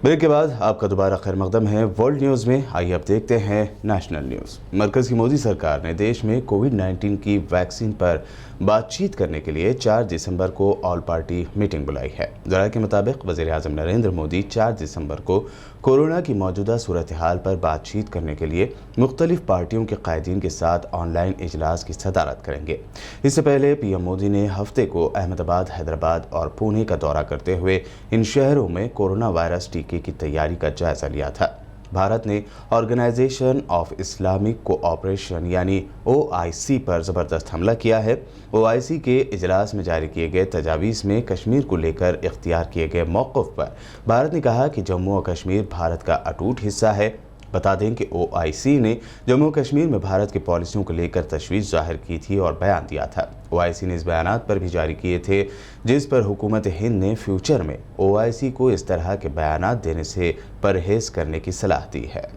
Break के बाद आपका दोबारा खैर मकदम है वर्ल्ड न्यूज़ में। आइए अब देखते हैं नेशनल न्यूज़। मरकज़ की मोदी सरकार ने देश में कोविड-19 की वैक्सीन पर बातचीत करने के लिए 4 दिसंबर को ऑल पार्टी मीटिंग बुलाई है। ज़राए के मुताबिक वज़ीर-ए-आज़म नरेंद्र मोदी 4 दिसंबर को कोरोना की मौजूदा सूरत हाल पर बातचीत करने के लिए मुख्तलिफ पार्टियों के कायदीन के साथ ऑनलाइन इजलास की सदारत करेंगे। इससे पहले पीएम मोदी ने हफ्ते को अहमदाबाद, हैदराबाद और पुणे का दौरा करते हुए इन शहरों में कोरोना वायरस टीके की तैयारी का जायजा लिया था। भारत ने ऑर्गेनाइजेशन ऑफ इस्लामिक कोऑपरेशन यानी OIC पर ज़बरदस्त हमला किया है। OIC के इजलास में जारी किए गए तजावीज़ में कश्मीर को लेकर इख्तियार किए गए मौक़िफ़ पर भारत ने कहा कि जम्मू और कश्मीर भारत का अटूट हिस्सा है। बता दें कि OIC ने जम्मू कश्मीर में भारत की पॉलिसियों को लेकर तशवीश जाहिर की थी और बयान दिया था। OIC ने इस बयानात पर भी जारी किए थे जिस पर हुकूमत हिंद ने फ्यूचर में OIC को इस तरह के बयानात देने से परहेज़ करने की सलाह दी है।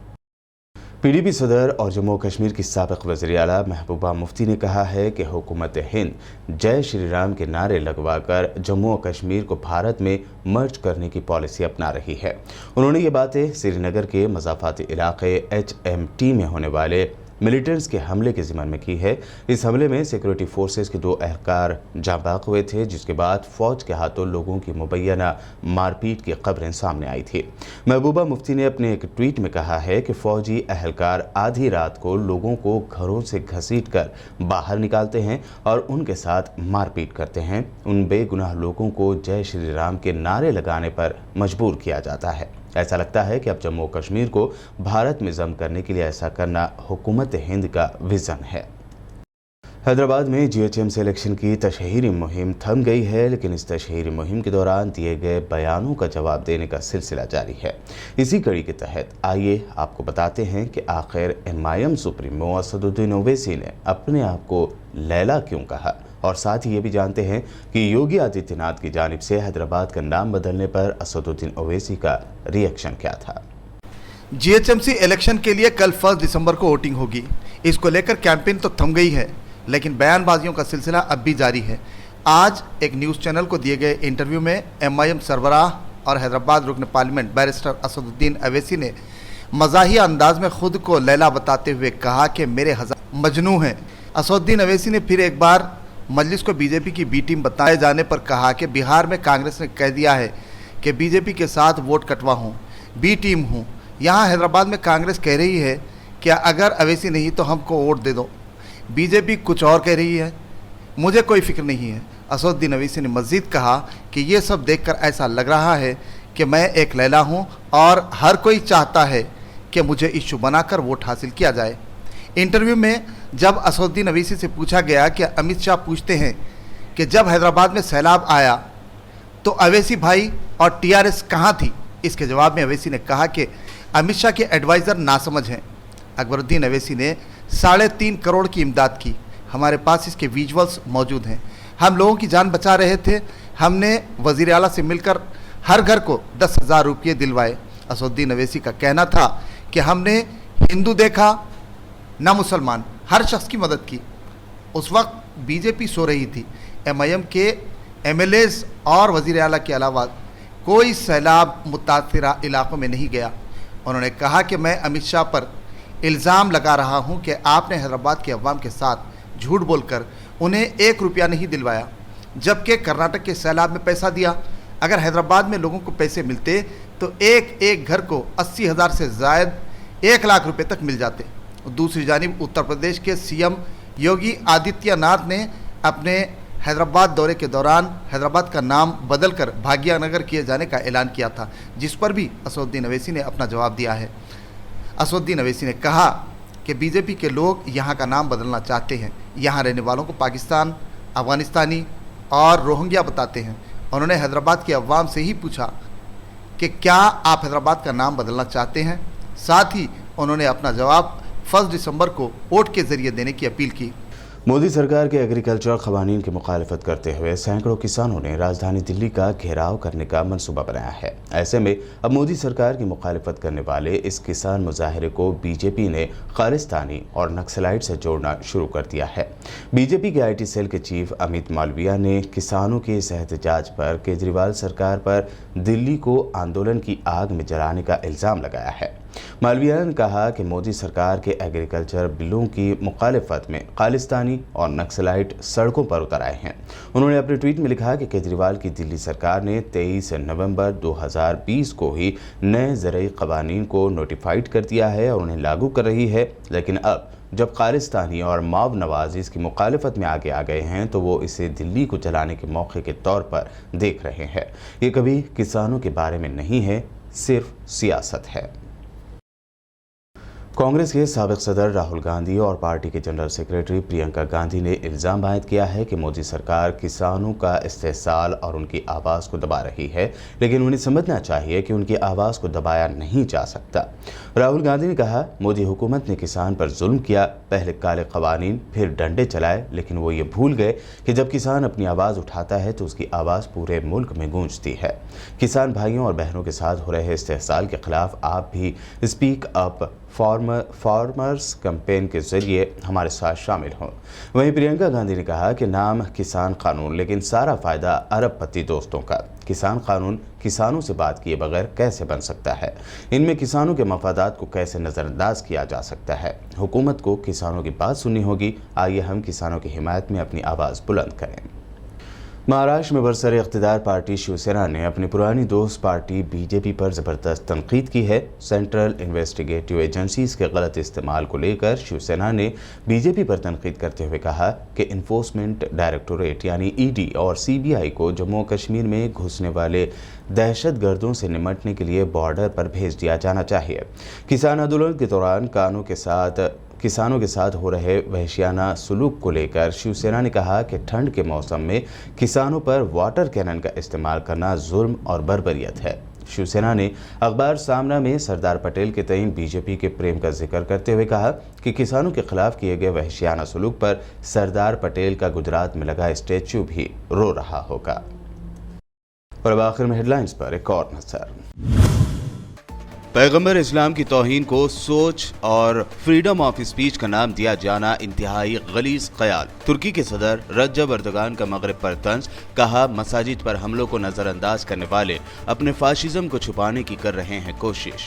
PDP सदर और जम्मू कश्मीर की साबिक़ वज़ीर आला महबूबा मुफ्ती ने कहा है कि हुकूमत हिंद जय श्री राम के नारे लगवाकर जम्मू और कश्मीर को भारत में मर्ज करने की पॉलिसी अपना रही है। उन्होंने ये बातें श्रीनगर के मज़ाफ़ाती इलाके HMT में होने वाले मिलिटेंट्स के हमले के ज़िम्मन में की है। इस हमले में सिक्योरिटी फोर्सेस के 2 एहलकार जाँबाग हुए थे, जिसके बाद फ़ौज के हाथों लोगों की मुबैना मारपीट की खबरें सामने आई थी। महबूबा मुफ्ती ने अपने एक ट्वीट में कहा है कि फ़ौजी एहलकार आधी रात को लोगों को घरों से घसीट कर बाहर निकालते हैं और उनके साथ मारपीट करते हैं। उन बेगुनाह लोगों को जय श्री राम के नारे लगाने पर मजबूर किया जाता है। ऐसा लगता है कि अब जम्मू कश्मीर को भारत में ज़म करने के लिए ऐसा करना हुकूमत हिंद का विज़न है। हैदराबाद में GHMC इलेक्शन की तशहीरी मुहिम थम गई है, लेकिन इस तशहीरी मुहिम के दौरान दिए गए बयानों का जवाब देने का सिलसिला जारी है। इसी कड़ी के तहत आइए आपको बताते हैं कि आखिर MIM सुप्रीमो असदुद्दीन ओवैसी ने अपने आप को लैला क्यों कहा, और साथ ही ये भी जानते हैं कि योगी आदित्यनाथ की जानिब से हैदराबाद का नाम बदलने पर असदुद्दीन ओवैसी का रिएक्शन क्या था। GHMC इलेक्शन के लिए कल 1 दिसंबर को वोटिंग होगी। इसको लेकर कैंपेन तो थम गई है, लेकिन बयानबाजियों का सिलसिला अब भी जारी है। आज एक न्यूज़ चैनल को दिए गए इंटरव्यू में MIM सरबराह और हैदराबाद रुकन पार्लियामेंट बैरिस्टर असदुद्दीन ओवैसी ने मज़ाहिया अंदाज में खुद को लैला बताते हुए कहा कि मेरे हजार मजनू हैं। असदुद्दीन ओवैसी ने फिर एक बार मजलिस को बीजेपी की बी टीम बताए जाने पर कहा कि बिहार में कांग्रेस ने कह दिया है कि बीजेपी के साथ वोट कटवा हूँ, बी टीम हूँ। यहाँ हैदराबाद में कांग्रेस कह रही है कि अगर ओवैसी नहीं तो हमको वोट दे दो। बीजेपी कुछ और कह रही है, मुझे कोई फिक्र नहीं है। असदुद्दीन ओवैसी ने मज़ीद कहा कि ये सब देखकर ऐसा लग रहा है कि मैं एक लैला हूँ और हर कोई चाहता है कि मुझे इशू बनाकर वोट हासिल किया जाए। इंटरव्यू में जब असदुद्दीन ओवैसी से पूछा गया कि अमित शाह पूछते हैं कि जब हैदराबाद में सैलाब आया तो ओवैसी भाई और TRS कहाँ थी, इसके जवाब में ओवैसी ने कहा कि अमित शाह के एडवाइज़र नासमझ हैं। अकबरुद्दीन ओवैसी ने 3.5 करोड़ की इमदाद की, हमारे पास इसके विजुअल्स मौजूद हैं। हम लोगों की जान बचा रहे थे, हमने वज़ीर आला से मिलकर हर घर को 10,000 रुपये दिलवाए। असदुद्दीन ओवैसी का कहना था कि हमने हिंदू देखा ना मुसलमान, हर शख्स की मदद की। उस वक्त बीजेपी सो रही थी। MIM के MLAs और वज़ीर आला के अलावा कोई सैलाब मुतासिरा इलाक़ों में नहीं गया। उन्होंने कहा कि मैं अमित शाह पर इल्ज़ाम लगा रहा हूं कि आपने हैदराबाद के अवाम के साथ झूठ बोलकर उन्हें 1 रुपया नहीं दिलवाया, जबकि कर्नाटक के सैलाब में पैसा दिया। अगर हैदराबाद में लोगों को पैसे मिलते तो एक घर को 80,000 से ज़ायद 1 लाख रुपये तक मिल जाते। दूसरी जानिब उत्तर प्रदेश के CM योगी आदित्यनाथ ने अपने हैदराबाद दौरे के दौरान हैदराबाद का नाम बदलकर भाग्यनगर किए जाने का ऐलान किया था, जिस पर भी असदुद्दीन ओवैसी ने अपना जवाब दिया है। असदुद्दीन ओवैसी ने कहा कि बीजेपी के लोग यहाँ का नाम बदलना चाहते हैं, यहाँ रहने वालों को पाकिस्तान, अफ़गानिस्तानी और रोहिंग्या बताते हैं। उन्होंने हैदराबाद के अवाम से ही पूछा कि क्या आप हैदराबाद का नाम बदलना चाहते हैं। साथ ही उन्होंने अपना जवाब 1 दिसंबर को वोट के ज़रिए देने की अपील की। मोदी सरकार के एग्रीकल्चर क़वानीन की मुखालिफत करते हुए सैकड़ों किसानों ने राजधानी दिल्ली का घेराव करने का मंसूबा बनाया है। ऐसे में अब मोदी सरकार की मुखालिफत करने वाले इस किसान मुजाहरे को बीजेपी ने खालिस्तानी और नक्सलाइट से जोड़ना शुरू कर दिया है। बीजेपी के IT सेल के चीफ अमित मालविया ने किसानों के इस एहतजाज पर केजरीवाल सरकार पर दिल्ली को आंदोलन की आग में जलाने का इल्ज़ाम लगाया है। मालविया ने कहा कि मोदी सरकार के एग्रीकल्चर बिलों की मुखालिफत में खालिस्तानी और नक्सलाइट सड़कों पर उतर आए हैं। उन्होंने अपने ट्वीट में लिखा कि केजरीवाल की दिल्ली सरकार ने 23 नवंबर 2020 को ही नए ज़रई क़वानीन को नोटिफाइड कर दिया है और उन्हें लागू कर रही है, लेकिन अब जब खालिस्तानी और माव नवाज इसकी मुखालिफत में आगे आ गए हैं तो वो इसे दिल्ली को जलाने के मौके के तौर पर देख रहे हैं। ये कभी किसानों के बारे में नहीं है, सिर्फ सियासत है। कांग्रेस के साबिक सदर राहुल गांधी और पार्टी के जनरल सेक्रेटरी प्रियंका गांधी ने इल्ज़ाम आयद किया है कि मोदी सरकार किसानों का इस्तेहसाल और उनकी आवाज़ को दबा रही है, लेकिन उन्हें समझना चाहिए कि उनकी आवाज़ को दबाया नहीं जा सकता। राहुल गांधी ने कहा, मोदी हुकूमत ने किसान पर जुल्म किया, पहले काले क़वानीन फिर डंडे चलाए, लेकिन वो ये भूल गए कि जब किसान अपनी आवाज़ उठाता है तो उसकी आवाज़ पूरे मुल्क में गूंजती है। किसान भाइयों और बहनों के साथ हो रहे इस्तेहसाल के खिलाफ आप भी स्पीक अप फार्मर्स कैंपेन के जरिए हमारे साथ शामिल हों। वहीं प्रियंका गांधी ने कहा कि नाम किसान कानून, लेकिन सारा फ़ायदा अरबपति दोस्तों का। किसान कानून किसानों से बात किए बगैर कैसे बन सकता है? इनमें किसानों के मफादात को कैसे नज़रअंदाज किया जा सकता है? हुकूमत को किसानों की बात सुननी होगी। आइए हम किसानों की हिमायत में अपनी आवाज़ बुलंद करें। महाराष्ट्र में बरसरे इक़्तिदार पार्टी शिवसेना ने अपनी पुरानी दोस्त पार्टी बीजेपी पर ज़बरदस्त तनकीद की है। सेंट्रल इन्वेस्टिगेटिव एजेंसीज के गलत इस्तेमाल को लेकर शिवसेना ने बीजेपी पर तनकीद करते हुए कहा कि इन्फोर्समेंट डायरेक्टोरेट यानी ED और CBI को जम्मू कश्मीर में घुसने वाले दहशतगर्दों से निपटने के लिए बॉर्डर पर भेज दिया जाना चाहिए। किसान आंदोलन के दौरान किसानों के साथ हो रहे वहशियाना सुलूक को लेकर शिवसेना ने कहा कि ठंड के मौसम में किसानों पर वाटर कैनन का इस्तेमाल करना जुल्म और बर्बरियत है। शिवसेना ने अखबार सामना में सरदार पटेल के तईं बीजेपी के प्रेम का जिक्र करते हुए कहा कि किसानों के खिलाफ किए गए वहशियाना सुलूक पर सरदार पटेल का गुजरात में लगा स्टैच्यू भी रो रहा होगा। और अब आखिर में हेडलाइंस पर एक और नजर। पैगंबर इस्लाम की तौहीन को सोच और फ्रीडम ऑफ स्पीच का नाम दिया जाना इंतहाई गलीज ख्याल। तुर्की के सदर रज्जब अर्दोगान का मगरिब पर तंज, कहा मसाजिद पर हमलों को नजरअंदाज करने वाले अपने फाशिज्म को छुपाने की कर रहे हैं कोशिश।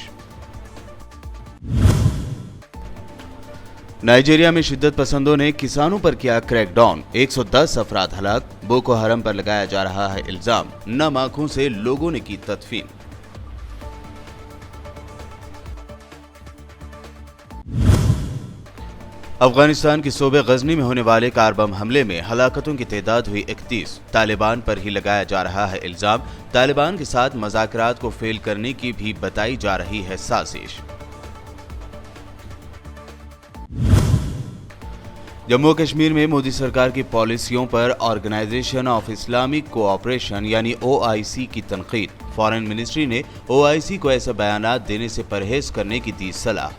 नाइजीरिया में शिद्दत पसंदों ने किसानों पर किया क्रैकडाउन, 110 अफराद हलाक। बोको हरम पर लगाया जा रहा है इल्जाम, नम आंखों से लोगों ने की तदफीन। अफगानिस्तान के सूबे गजनी में होने वाले कार बम हमले में हलाकतों की तादाद हुई 31। तालिबान पर ही लगाया जा रहा है इल्जाम, तालिबान के साथ मज़ाकरात को फेल करने की भी बताई जा रही है साजिश। जम्मू कश्मीर में मोदी सरकार की पॉलिसियों पर ऑर्गेनाइजेशन ऑफ इस्लामिक कोऑपरेशन यानी OIC की तनकीद। फॉरेन मिनिस्ट्री ने OIC को ऐसे बयानात देने से परहेज करने की दी सलाह।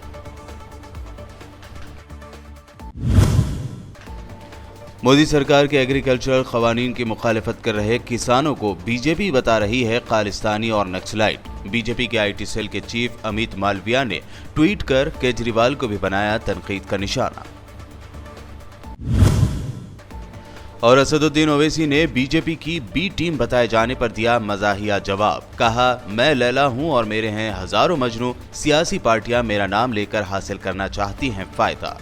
मोदी सरकार के एग्रीकल्चरल क़वानीन की मुखालिफत कर रहे किसानों को बीजेपी बता रही है खालिस्तानी और नक्सलाइट। बीजेपी के IT सेल के चीफ अमित मालविया ने ट्वीट कर केजरीवाल को भी बनाया तनकीद का निशाना। और असदुद्दीन ओवैसी ने बीजेपी की B टीम बताए जाने पर दिया मज़ाहिया जवाब, कहा मैं लैला हूं और मेरे हैं हजारों मजनू, सियासी पार्टियां मेरा नाम लेकर हासिल करना चाहती हैं फायदा।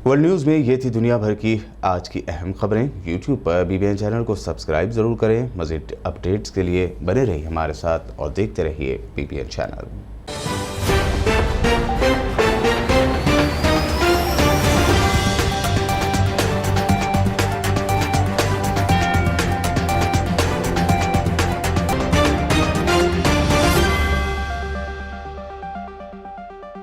वर्ल्ड न्यूज़ में ये थी दुनिया भर की आज की अहम खबरें। YouTube पर BBN चैनल को सब्सक्राइब ज़रूर करें। मज़ीद अपडेट्स के लिए बने रहिए हमारे साथ और देखते रहिए BBN चैनल।